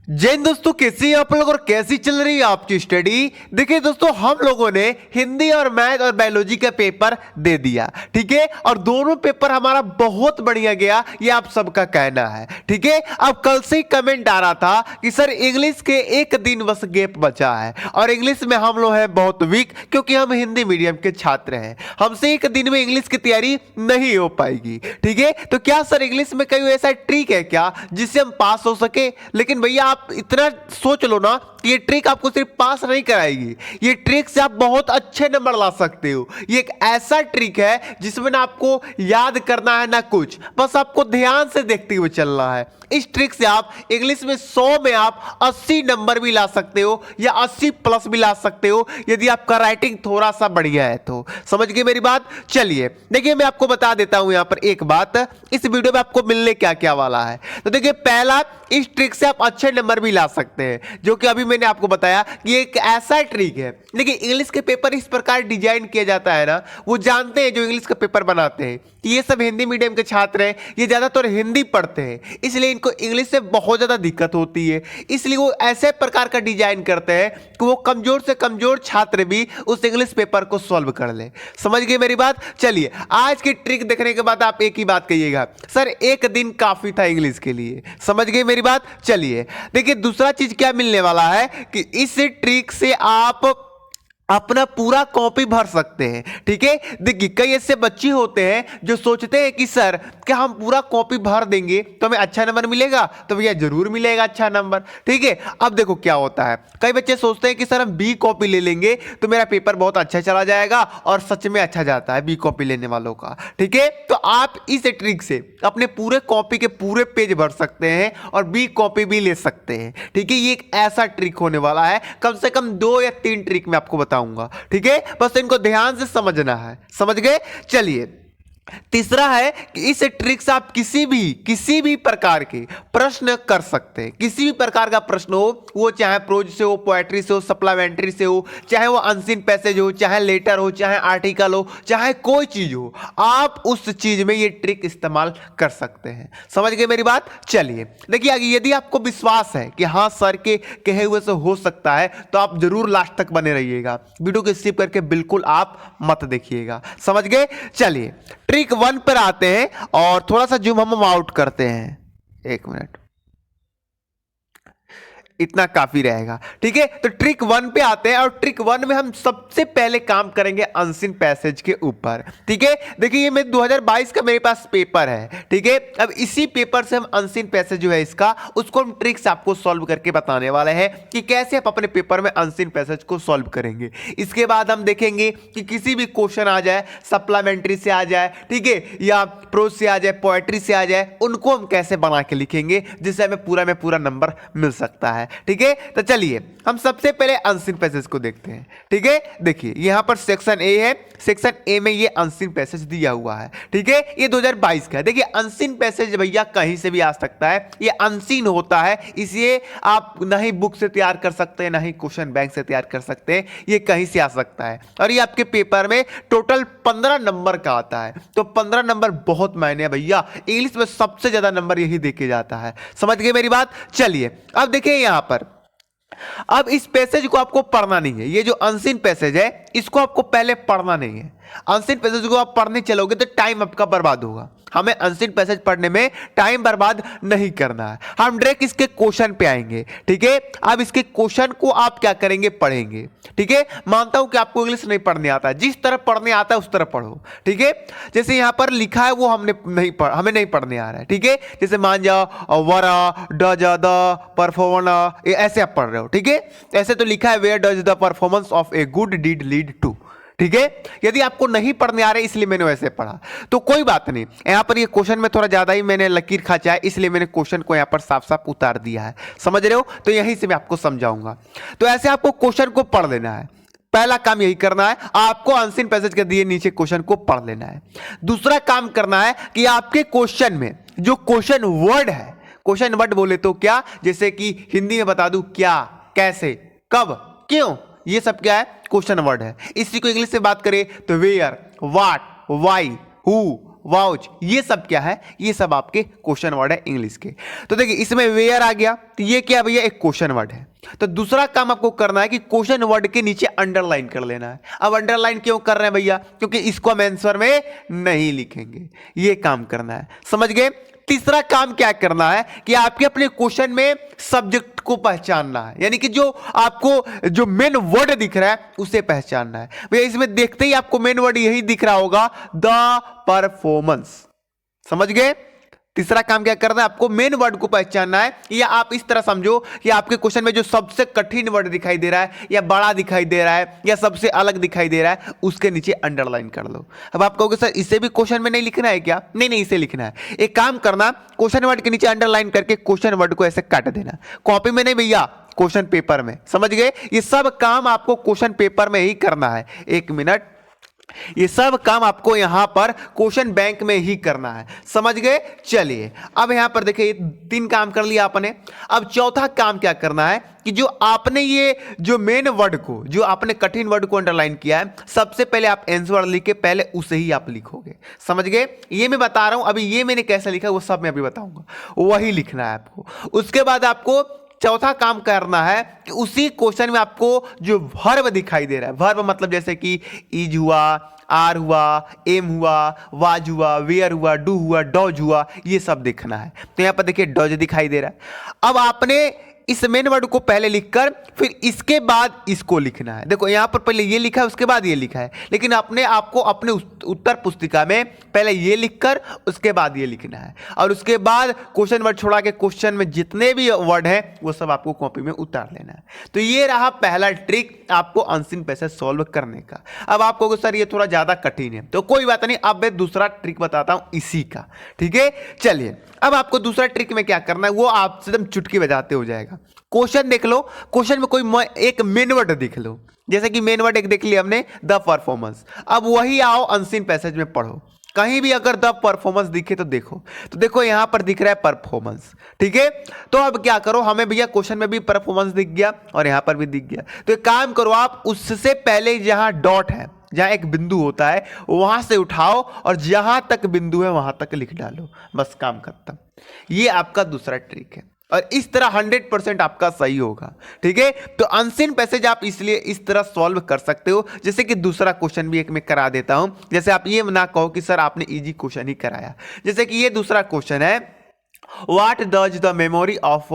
जय हिंद दोस्तों, कैसी हैं आप लोग और कैसी चल रही है आपकी स्टडी। देखिए दोस्तों, हम लोगों ने हिंदी और मैथ और बायोलॉजी का पेपर दे दिया, ठीक है। और दोनों पेपर हमारा बहुत बढ़िया गया, ये आप सबका कहना है, ठीक है। अब कल से ही कमेंट आ रहा था कि सर इंग्लिश के एक दिन बस गैप बचा है और इंग्लिश में हम लोग हैं बहुत वीक, क्योंकि हम हिंदी मीडियम के छात्र हैं, हमसे एक दिन में इंग्लिश की तैयारी नहीं हो पाएगी, ठीक है। तो क्या सर इंग्लिश में कोई ऐसा ट्रिक है क्या जिससे हम पास हो सके? लेकिन भैया आप इतना सोच लो ना, ये ट्रिक आपको सिर्फ पास नहीं कराएगी, ये ट्रिक से आप बहुत अच्छे नंबर ला सकते हो। ये एक ऐसा ट्रिक है जिसमें ना आपको याद करना है ना कुछ, बस आपको ध्यान से देखते हुए चलना है। इस ट्रिक से आप इंग्लिश में 100 में आप 80 नंबर भी ला सकते हो या 80 प्लस भी ला सकते हो, यदि आपका राइटिंग थोड़ा सा बढ़िया है तो। समझ गए मेरी बात? चलिए देखिए, मैं आपको बता देता हूं यहां पर एक बात, इस वीडियो में आपको मिलने क्या क्या वाला है। तो देखिए, पहला, इस ट्रिक से आप अच्छे नंबर भी ला सकते हैं, जो कि अभी मैंने आपको बताया कि एक ऐसा ट्रिक है। देखिए, इंग्लिश के पेपर इस प्रकार डिजाइन किया जाता है ना, वो जानते हैं जो इंग्लिश का पेपर बनाते हैं कि ये सब हिंदी मीडियम के छात्र हैं, ये ज्यादातर हिंदी पढ़ते हैं, इसलिए इनको इंग्लिश से बहुत ज्यादा दिक्कत होती है। इसलिए वो ऐसे प्रकार का डिजाइन करते हैं कि वो कमजोर से कमजोर छात्र भी उस इंग्लिश पेपर को सॉल्व कर ले। समझ गए मेरी बात? चलिए, आज की ट्रिक देखने के बाद आप एक ही बात कहिएगा, सर एक दिन काफी था इंग्लिश के लिए। समझ गए मेरी बात? चलिए देखिए, दूसरा चीज क्या मिलने वाला है कि इस ट्रिक से आप अपना पूरा कॉपी भर सकते हैं, ठीक है। देखिए, कई ऐसे बच्चे होते हैं जो सोचते हैं कि सर क्या हम पूरा कॉपी भर देंगे तो हमें अच्छा नंबर मिलेगा? तो भैया जरूर मिलेगा अच्छा नंबर, ठीक है। अब देखो क्या होता है, कई बच्चे सोचते हैं कि सर हम बी कॉपी ले लेंगे तो मेरा पेपर बहुत अच्छा चला जाएगा, और सच में अच्छा जाता है बी कॉपी लेने वालों का, ठीक है। तो आप इस ट्रिक से अपने पूरे कॉपी के पूरे पेज भर सकते हैं और बी कॉपी भी ले सकते हैं, ठीक है। ये एक ऐसा ट्रिक होने वाला है, कम से कम 2 या 3 ट्रिक मैं आपको बताऊंगा, ठीक है। बस इनको ध्यान से समझना है। समझ गए? चलिए, तीसरा है कि इस ट्रिक से आप किसी भी प्रकार के प्रश्न कर सकते हैं। किसी भी प्रकार का प्रश्न हो, वो चाहे प्रोज से हो, पोएट्री से हो, सप्लीमेंट्री से हो, चाहे वो अनसीन पैसेज हो, चाहे लेटर हो, चाहे आर्टिकल हो, चाहे कोई चीज हो, आप उस चीज में ये ट्रिक इस्तेमाल कर सकते हैं। समझ गए मेरी बात? चलिए देखिए, आगे यदि आपको विश्वास है कि हाँ सर के कहे हुए से हो सकता है, तो आप जरूर लास्ट तक बने रहिएगा, वीडियो को स्किप करके बिल्कुल आप मत देखिएगा। समझ गए? चलिए ट्रिक 1 पर आते हैं और थोड़ा सा जूम हम आउट करते हैं, 1 मिनट, इतना काफी रहेगा, ठीक है। तो ट्रिक 1 पे आते हैं और ट्रिक 1 में हम सबसे पहले काम करेंगे अनसीन पैसेज के ऊपर, ठीक है। देखिए, ये मेरे 2022 का मेरे पास पेपर है, ठीक है। अब इसी पेपर से हम अनसीन पैसेज जो है इसका, उसको हम ट्रिक्स आपको सॉल्व करके बताने वाले हैं कि कैसे आप अपने पेपर में अनसीन पैसेज को सॉल्व करेंगे। इसके बाद हम देखेंगे कि किसी भी क्वेश्चन आ जाए, सप्लीमेंट्री से आ जाए, ठीक है, या प्रोज से आ जाए, पोएट्री से आ जाए, उनको हम कैसे बना के लिखेंगे जिससे हमें पूरा में पूरा नंबर मिल सकता है, ठीक है। तो चलिए हम सबसे पहले अनसीन पैसेज को देखते हैं, ठीक है। देखिए, यहां पर सेक्शन ए है, सेक्शन ए में ये अनसीन पैसेज दिया हुआ है, ठीक है। ये 2022 का है। देखिए, अनसीन पैसेज भैया कहीं से भी आ सकता है, ये अनसीन होता है, इसलिए आप ना ही बुक से तैयार कर सकते हैं ना ही क्वेश्चन बैंक से तैयार कर सकते हैं, ये कहीं से आ सकता है। और ये आपके पेपर में टोटल 15 नंबर का आता है, तो 15 नंबर बहुत मायने है भैया, इंग्लिश में सबसे ज्यादा नंबर यही देके जाता है। समझ गए मेरी बात? चलिए अब देखिए, यहां पर अब इस पैसेज को आपको पढ़ना नहीं है, ये जो अनसीन पैसेज है इसको आपको पहले पढ़ना नहीं है। अनसीन पैसेज को आप पढ़ने चलोगे तो टाइम आपका बर्बाद होगा, हमें अनसीन पैसेज पढ़ने में टाइम बर्बाद नहीं करना है। हम डायरेक्ट इसके क्वेश्चन पे आएंगे, ठीक है। अब इसके क्वेश्चन को आप क्या करेंगे? पढ़ेंगे, ठीक है। मानता हूं कि आपको इंग्लिश नहीं पढ़ने आता, जिस तरह पढ़ने आता है उस तरह पढ़ो, ठीक है। जैसे यहां पर लिखा है वो हमें नहीं पढ़ने आ रहा है, ठीक है। जैसे मान जाओ वरा डज द परफॉर्मर, ऐसे आप पढ़ रहे हो, ठीक है। ऐसे तो लिखा है where does the performance of a good deed lead to, ठीक है। यदि आपको नहीं पढ़ने आ रहे इसलिए मैंने वैसे पढ़ा, तो कोई बात नहीं। यहां पर ये क्वेश्चन में थोड़ा ज्यादा ही मैंने लकीर खींचा है, इसलिए मैंने क्वेश्चन को यहां पर साफ साफ उतार दिया है। समझ रहे हो? तो यहीं से मैं आपको समझाऊंगा। तो ऐसे आपको क्वेश्चन को पढ़ लेना है, पहला काम यही करना है, आपको अनसीन पैसेज के दिए नीचे क्वेश्चन को पढ़ लेना है। दूसरा काम करना है कि आपके क्वेश्चन में जो क्वेश्चन वर्ड है, क्वेश्चन वर्ड बोले तो क्या, जैसे कि हिंदी में बता दूं क्या, कैसे, कब, क्यों, ये सब क्या है? क्वेश्चन वर्ड है। इसी को इंग्लिश से बात करें तो वेयर, व्हाट, व्हाई, हु, वाउच, ये सब क्या है, ये सब आपके क्वेश्चन वर्ड है इंग्लिश के। तो देखिए इसमें वेयर आ गया, तो ये क्या भैया, एक क्वेश्चन वर्ड है। तो दूसरा काम आपको करना है कि क्वेश्चन वर्ड के नीचे अंडरलाइन कर लेना है। अब अंडरलाइन क्यों कर रहे हैं भैया, क्योंकि इसको हम आंसर में नहीं लिखेंगे, ये काम करना है, समझ गए। तीसरा काम क्या करना है कि आपके अपने क्वेश्चन में सब्जेक्ट को पहचानना है, यानी कि जो आपको जो मेन वर्ड दिख रहा है उसे पहचानना है। भैया इसमें देखते ही आपको मेन वर्ड यही दिख रहा होगा, द परफॉर्मेंस, समझ गए। तीसरा काम क्या करना है, आपको मेन वर्ड को पहचानना है, या आप इस तरह समझो कि आपके क्वेश्चन में जो सबसे कठिन वर्ड दिखाई दे रहा है या बड़ा दिखाई दे रहा है या सबसे अलग दिखाई दे रहा है, उसके नीचे अंडरलाइन कर लो। अब आप कहोगे सर इसे भी क्वेश्चन में नहीं लिखना है क्या, नहीं नहीं, इसे लिखना है। एक काम करना, क्वेश्चन वर्ड के नीचे अंडरलाइन करके क्वेश्चन वर्ड को ऐसे काट देना, कॉपी में नहीं भैया, क्वेश्चन पेपर में, समझ गए। ये सब काम आपको क्वेश्चन पेपर में ही करना है। एक मिनट, ये सब काम आपको यहां पर क्वेश्चन बैंक में ही करना है, समझ गए। चलिए अब यहां पर देखिए 3 काम कर लिया आपने। अब चौथा काम क्या करना है कि जो आपने ये जो मेन वर्ड को, जो आपने कठिन वर्ड को अंडरलाइन किया है, सबसे पहले आप आंसर लिख के पहले उसे ही आप लिखोगे, समझ गए। ये मैं बता रहा हूं, अभी ये मैंने कैसे लिखा वो सब मैं अभी बताऊंगा, वही लिखना है आपको। उसके बाद आपको चौथा काम करना है कि उसी क्वेश्चन में आपको जो वर्ब दिखाई दे रहा है, वर्ब मतलब जैसे कि इज हुआ, आर हुआ, एम हुआ, वाज हुआ, वेयर हुआ, डू हुआ, डॉज हुआ, ये सब देखना है। तो यहां पर देखिए डॉज दिखाई दे रहा है। अब आपने इस मेन वर्ड को पहले लिखकर फिर इसके बाद इसको लिखना है। देखो यहां पर पहले ये लिखा है, उसके बाद ये लिखा है, लेकिन अपने आपको अपने उत्तर पुस्तिका में पहले ये लिखकर उसके बाद ये लिखना है, और उसके बाद क्वेश्चन वर्ड छोड़ा के क्वेश्चन में जितने भी वर्ड हैं वो सब आपको कॉपी में उतार लेना है। तो ये रहा पहला ट्रिक आपको अनसीन पैसेज सॉल्व करने का। अब आप कहोगे सर ये थोड़ा ज्यादा कठिन है, तो कोई बात नहीं, अब मैं दूसरा ट्रिक बताता हूं इसी का, ठीक है। चलिए अब आपको दूसरा ट्रिक में क्या करना है, वो आपसे एकदम चुटकी बजाते हो जाएगा। क्वेश्चन देख लो, क्वेश्चन में कोई एक मेन वर्ड देख लो, जैसे कि मेन वर्ड एक देख लिया हमने, द परफॉर्मेंस। अब वही आओ अनसीन पैसेज में पढ़ो, कहीं भी अगर द परफॉर्मेंस दिखे तो देखो, तो देखो यहां पर दिख रहा है परफॉर्मेंस, ठीक है। तो अब क्या करो, हमें भैया क्वेश्चन में भी परफॉर्मेंस दिख गया और यहां पर भी दिख गया, तो एक काम करो आप उससे पहले जहां डॉट है, जहां एक बिंदु होता है, वहां से उठाओ और जहां तक बिंदु है वहां तक लिख डालो, बस काम खत्म। ये आपका दूसरा ट्रिक है और इस तरह 100% आपका सही होगा, ठीक है। तो अनसीन पैसेज आप इसलिए इस तरह सॉल्व कर सकते हो। जैसे कि दूसरा क्वेश्चन भी एक मैं करा देता हूं, जैसे आप ये ना कहो कि सर आपने इजी क्वेश्चन ही कराया। जैसे कि ये दूसरा क्वेश्चन है, what does the memory of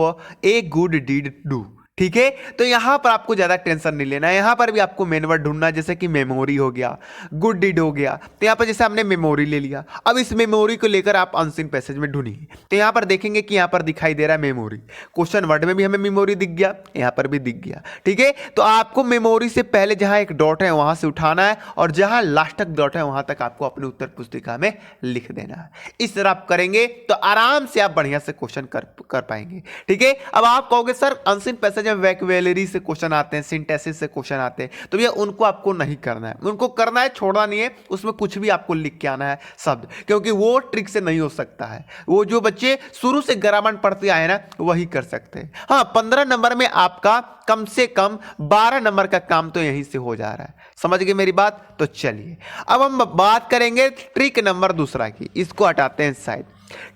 a good deed do, ठीक है। तो यहां पर आपको ज्यादा टेंशन नहीं लेना है, यहां पर भी आपको मेन वर्ड ढूंढना है, जैसे कि मेमोरी हो गया, गुड डीड हो गया। तो यहां पर जैसे हमने मेमोरी ले लिया, अब इस मेमोरी को लेकर आप अनसीन पैसेज में ढूंढिए। तो यहां पर देखेंगे कि यहां पर दिखाई दे रहा है मेमोरी, क्वेश्चन वर्ड में भी हमें मेमोरी दिख गया, यहां पर भी दिख गया, ठीक है। तो आपको मेमोरी से पहले जहां एक डॉट है वहां से उठाना है और जहां लास्ट तक डॉट है वहां तक आपको अपने उत्तर पुस्तिका में लिख देना है। इस तरह आप करेंगे तो आराम से आप बढ़िया से क्वेश्चन कर पाएंगे, ठीक है। अब आप कहोगे सर अनसीन पैसेज वैक्युलरी से क्वेश्चन आते हैं, सिंथेसिस से क्वेश्चन आते हैं, तो भैया उनको आपको नहीं करना है, उनको करना है छोड़ना नहीं है, उसमें कुछ भी आपको लिख के आना है शब्द, क्योंकि वो ट्रिक से नहीं हो सकता है। वो जो बच्चे शुरू से ग्रामर पढ़ते आए ना वही कर सकते हैं। हाँ 15 नंबर में आपका कम से कम 12 नंबर का काम तो यहीं से हो जा रहा है, समझ गए मेरी बात। तो चलिए अब हम बात करेंगे ट्रिक नंबर दूसरा की, इसको हटाते हैं साइड।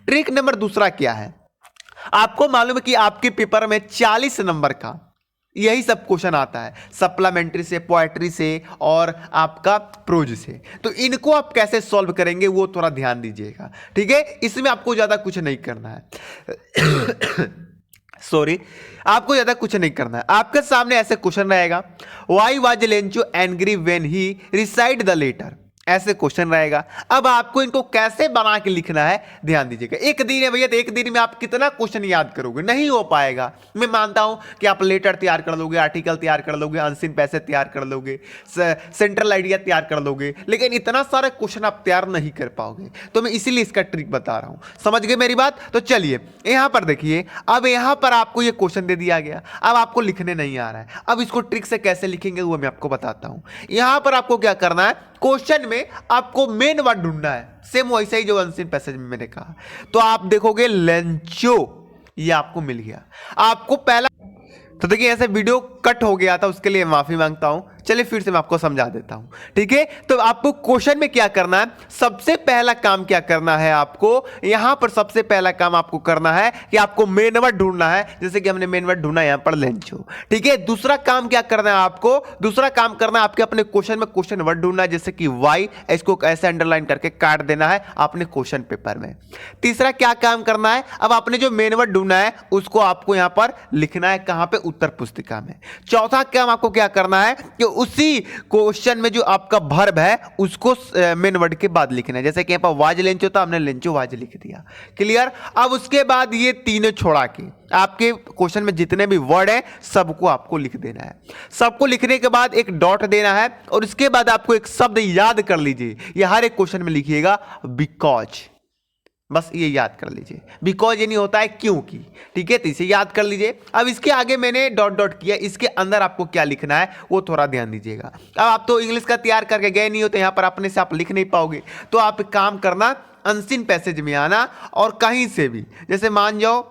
ट्रिक नंबर दूसरा क्या है, आपको मालूम है कि आपके पेपर में 40 नंबर का यही सब क्वेश्चन आता है, सप्लीमेंट्री से, पोएट्री से और आपका प्रोज से। तो इनको आप कैसे सॉल्व करेंगे वो थोड़ा ध्यान दीजिएगा, ठीक है। इसमें आपको ज्यादा कुछ नहीं करना है सॉरी, आपको ज्यादा कुछ नहीं करना है। आपके सामने ऐसे क्वेश्चन रहेगा, why was Lencho angry when he received the letter, ऐसे क्वेश्चन रहेगा। अब आपको इनको कैसे बना के लिखना है ध्यान दीजिएगा। एक दिन है भैया, तो एक दिन में आप कितना क्वेश्चन याद करोगे, नहीं हो पाएगा। मैं मानता हूं कि आप लेटर तैयार कर लोगे, आर्टिकल तैयार कर लोगे, अनसीन पैसेज तैयार कर लोगे, सेंट्रल आइडिया तैयार कर लोगे, लेकिन इतना सारा क्वेश्चन आप तैयार नहीं कर पाओगे। तो मैं इसीलिए इसका ट्रिक बता रहा हूं, समझ गए मेरी बात। तो चलिए यहां पर देखिए, अब यहां पर आपको ये क्वेश्चन दे दिया गया, अब आपको लिखने नहीं आ रहा है। अब इसको ट्रिक से कैसे लिखेंगे वो मैं आपको बताता हूं। यहां पर आपको क्या करना है, क्वेश्चन में आपको मेन वर्ड ढूंढना है, सेम वैसे ही जो अनसीन पैसेज में मैंने कहा। तो आप देखोगे लेंचो, ये आपको मिल गया। आपको पहला, तो देखिए ऐसे वीडियो कट हो गया था उसके लिए माफी मांगता हूं। चलिए फिर से मैं आपको समझा देता हूं, ठीक है। तो आपको क्वेश्चन में क्या करना है, सबसे पहला काम क्या करना है आपको, यहां पर सबसे पहला काम आपको करना है कि आपको मेन वर्ड ढूंढना है, जैसे कि हमने मेन वर्ड ढूंढा यहां पर लेंचो, ठीक है। दूसरा काम क्या करना है आपको, दूसरा काम करना है आपके अपने क्वेश्चन में क्वेश्चन वर्ड ढूंढना है, जैसे कि वाई, इसको ऐसे अंडरलाइन करके काट देना है अपने क्वेश्चन पेपर में। तीसरा क्या काम करना है, अब आपने जो मेन वर्ड ढूंढना है उसको आपको यहां पर लिखना है, कहां पे, उत्तर पुस्तिका में। चौथा काम आपको क्या करना है कि उसी क्वेश्चन में जो आपका वर्ब है उसको मेन वर्ड के बाद लिखना है, जैसे कि यहां पर वाज लेंचो था, हमने लेंचो वाज लिख दिया। क्लियर। अब उसके बाद ये तीनों छोड़ा के आपके क्वेश्चन में जितने भी वर्ड है सबको आपको लिख देना है। सबको लिखने के बाद एक डॉट देना है और उसके बाद आपको एक शब्द याद कर लीजिए, ये हर एक क्वेश्चन में लिखिएगा बिकॉज, बस ये याद कर लीजिए। बिकॉज ये नहीं होता है क्योंकि, ठीक है, तो इसे याद कर लीजिए। अब इसके आगे मैंने डॉट डॉट किया, इसके अंदर आपको क्या लिखना है वो थोड़ा ध्यान दीजिएगा। अब आप तो इंग्लिश का तैयार करके गए नहीं हो तो यहाँ पर अपने से आप लिख नहीं पाओगे, तो आप एक काम करना, अनसीन पैसेज में आना और कहीं से भी, जैसे मान जाओ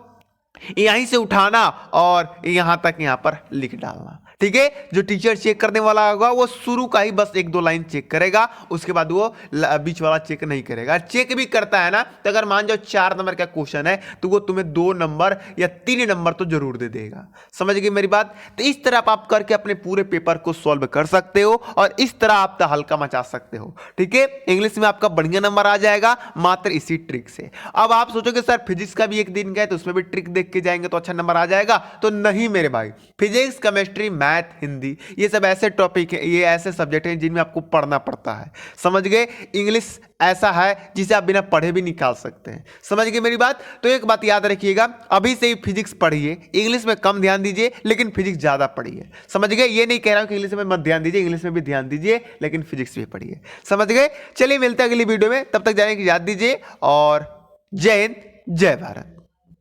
यहीं से उठाना और यहां तक यहां पर लिख डालना, ठीक है। जो टीचर चेक करने वाला होगा वो शुरू का ही बस 1-2 लाइन चेक करेगा, उसके बाद वो बीच वाला चेक नहीं करेगा। चेक भी करता है ना, तो अगर मान जाओ 4 नंबर का क्वेश्चन है तो वो तुम्हें 2 नंबर या 3 नंबर तो जरूर दे देगा। समझ गए मेरी बात। तो इस तरह आप करके अपने पूरे पेपर को सॉल्व कर सकते हो और इस तरह आप हल्का मचा सकते हो, ठीक है। इंग्लिश में आपका बढ़िया नंबर आ जाएगा मात्र इसी ट्रिक से। अब आप सोचोगे सर फिजिक्स का भी एक दिन गए तो उसमें भी ट्रिक देख के जाएंगे तो अच्छा नंबर आ जाएगा, तो नहीं मेरे भाई। फिजिक्स, केमिस्ट्री, मैथ, हिंदी, ये सब ऐसे टॉपिक है, ये ऐसे सब्जेक्ट हैं जिनमें आपको पढ़ना पड़ता है। समझ गए। इंग्लिश ऐसा है जिसे आप बिना पढ़े भी निकाल सकते हैं। समझ गए मेरी बात। तो एक बात याद रखिएगा, अभी से ही फिजिक्स पढ़िए, इंग्लिश में कम ध्यान दीजिए लेकिन फिजिक्स ज्यादा पढ़िए। समझ गए। ये नहीं कह रहा हूं कि इंग्लिश में मत ध्यान दीजिए, इंग्लिश में भी ध्यान दीजिए लेकिन फिजिक्स भी पढ़िए। समझ गए। चलिए मिलते हैं अगली वीडियो में, तब तक जाने की याद दीजिए और जय हिंद, जय भारत।